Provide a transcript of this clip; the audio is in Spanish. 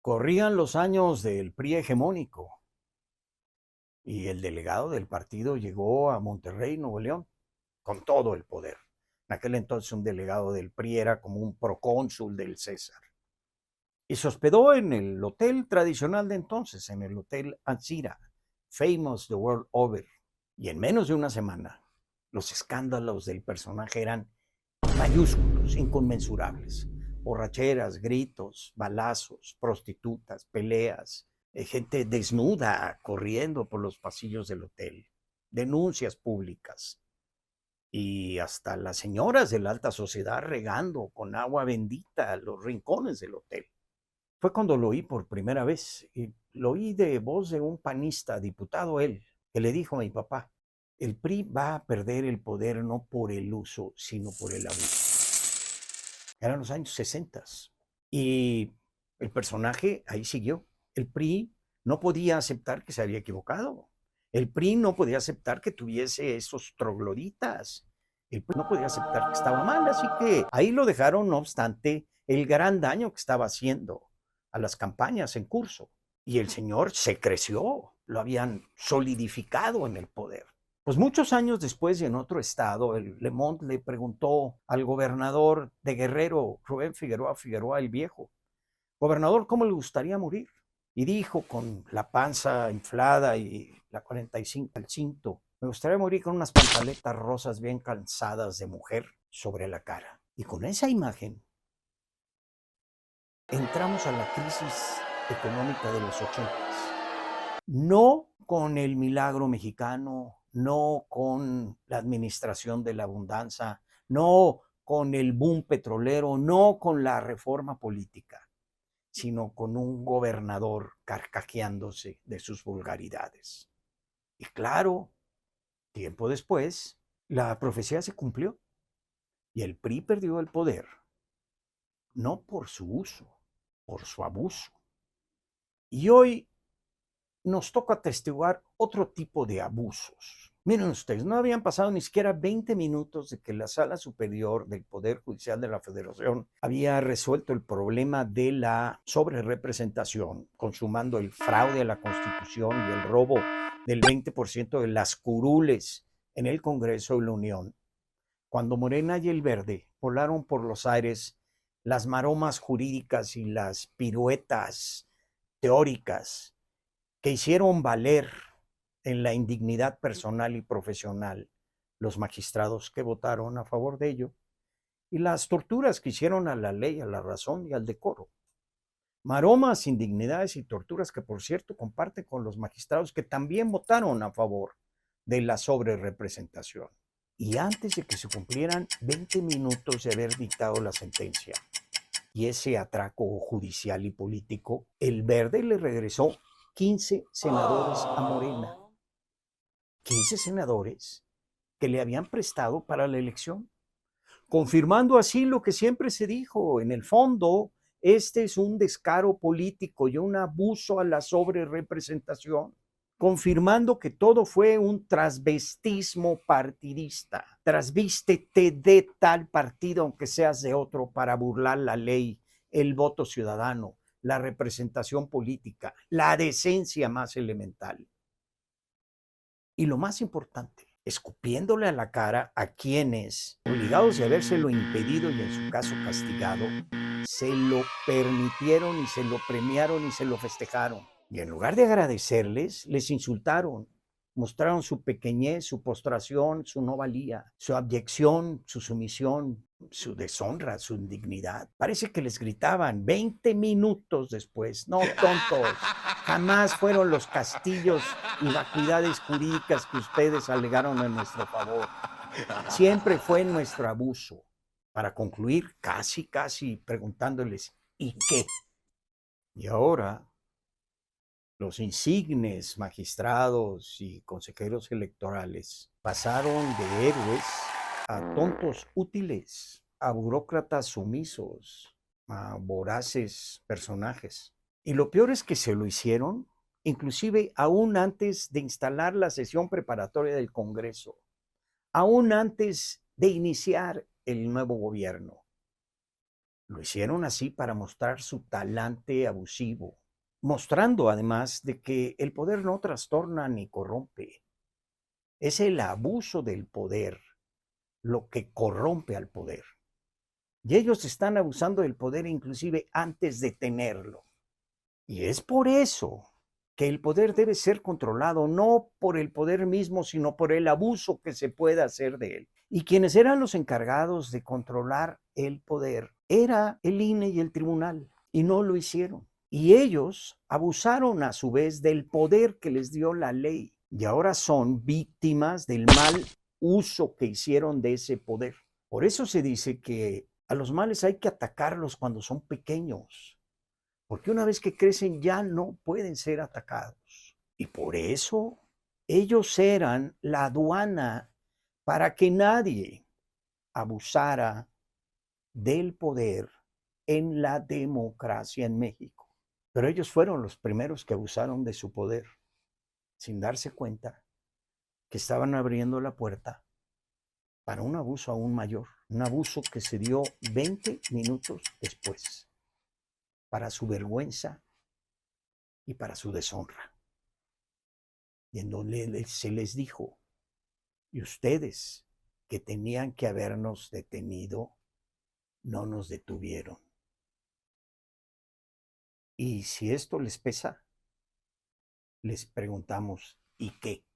Corrían los años del PRI hegemónico y el delegado del partido llegó a Monterrey, Nuevo León, con todo el poder. En aquel entonces un delegado del PRI era como un procónsul del César. Y se hospedó en el hotel tradicional de entonces, en el Hotel Ancira, famous the world over. Y en menos de una semana, los escándalos del personaje eran mayúsculos, inconmensurables. Borracheras, gritos, balazos, prostitutas, peleas, gente desnuda corriendo por los pasillos del hotel, denuncias públicas y hasta las señoras de la alta sociedad regando con agua bendita los rincones del hotel. Fue cuando lo oí por primera vez y lo oí de voz de un panista, diputado él, que le dijo a mi papá: el PRI va a perder el poder no por el uso, sino por el abuso. Eran los años 60 y el personaje ahí siguió. El PRI no podía aceptar que se había equivocado. El PRI no podía aceptar que tuviese esos trogloditas. El PRI no podía aceptar que estaba mal, así que ahí lo dejaron, no obstante el gran daño que estaba haciendo a las campañas en curso. Y el señor se creció, lo habían solidificado en el poder. Pues muchos años después, y en otro estado, el Le Monde le preguntó al gobernador de Guerrero, Rubén Figueroa Figueroa el Viejo: gobernador, ¿cómo le gustaría morir? Y dijo con la panza inflada y la 45 al cinto: me gustaría morir con unas pantaletas rosas bien cansadas de mujer sobre la cara. Y con esa imagen entramos a la crisis económica de los 80. No con el milagro mexicano, no con la administración de la abundancia, no con el boom petrolero, no con la reforma política, sino con un gobernador carcajeándose de sus vulgaridades. Y claro, tiempo después, la profecía se cumplió y el PRI perdió el poder, no por su uso, por su abuso. Y hoy nos toca atestiguar otro tipo de abusos. Miren ustedes, no habían pasado ni siquiera 20 minutos de que la Sala Superior del Poder Judicial de la Federación había resuelto el problema de la sobrerepresentación, consumando el fraude a la Constitución y el robo del 20% de las curules en el Congreso de la Unión, cuando Morena y el Verde volaron por los aires las maromas jurídicas y las piruetas teóricas que hicieron valer en la indignidad personal y profesional los magistrados que votaron a favor de ello, y las torturas que hicieron a la ley, a la razón y al decoro. Maromas, indignidades y torturas que, por cierto, comparten con los magistrados que también votaron a favor de la sobrerepresentación. Y antes de que se cumplieran 20 minutos de haber dictado la sentencia y ese atraco judicial y político, el Verde le regresó 15 senadores a Morena. 15 senadores que le habían prestado para la elección, confirmando así lo que siempre se dijo: en el fondo, este es un descaro político y un abuso a la sobrerepresentación, confirmando que todo fue un transvestismo partidista. Trasvístete de tal partido, aunque seas de otro, para burlar la ley, el voto ciudadano, la representación política, la decencia más elemental. Y lo más importante, escupiéndole a la cara a quienes, obligados de habérselo impedido y en su caso castigado, se lo permitieron y se lo premiaron y se lo festejaron. Y en lugar de agradecerles, les insultaron, mostraron su pequeñez, su postración, su no valía, su abyección, su sumisión, su deshonra, su indignidad. Parece que les gritaban 20 minutos después: no, tontos, jamás fueron los castillos y vacuidades jurídicas que ustedes alegaron en nuestro favor. Siempre fue nuestro abuso. Para concluir, casi preguntándoles: ¿y qué? Y ahora los insignes magistrados y consejeros electorales pasaron de héroes a tontos útiles, a burócratas sumisos, a voraces personajes. Y lo peor es que se lo hicieron inclusive aún antes de instalar la sesión preparatoria del Congreso, aún antes de iniciar el nuevo gobierno. Lo hicieron así para mostrar su talante abusivo, mostrando además de que el poder no trastorna ni corrompe. Es el abuso del poder lo que corrompe al poder. Y ellos están abusando del poder inclusive antes de tenerlo. Y es por eso que el poder debe ser controlado, no por el poder mismo, sino por el abuso que se pueda hacer de él. Y quienes eran los encargados de controlar el poder era el INE y el tribunal, y no lo hicieron. Y ellos abusaron a su vez del poder que les dio la ley, y ahora son víctimas del mal uso que hicieron de ese poder. Por eso se dice que a los males hay que atacarlos cuando son pequeños, porque una vez que crecen ya no pueden ser atacados. Y por eso ellos eran la aduana para que nadie abusara del poder en la democracia en México. Pero ellos fueron los primeros que abusaron de su poder, sin darse cuenta que estaban abriendo la puerta para un abuso aún mayor, un abuso que se dio 20 minutos después, para su vergüenza y para su deshonra. Y en donde se les dijo, y ustedes que tenían que habernos detenido, no nos detuvieron. Y si esto les pesa, les preguntamos, ¿y qué?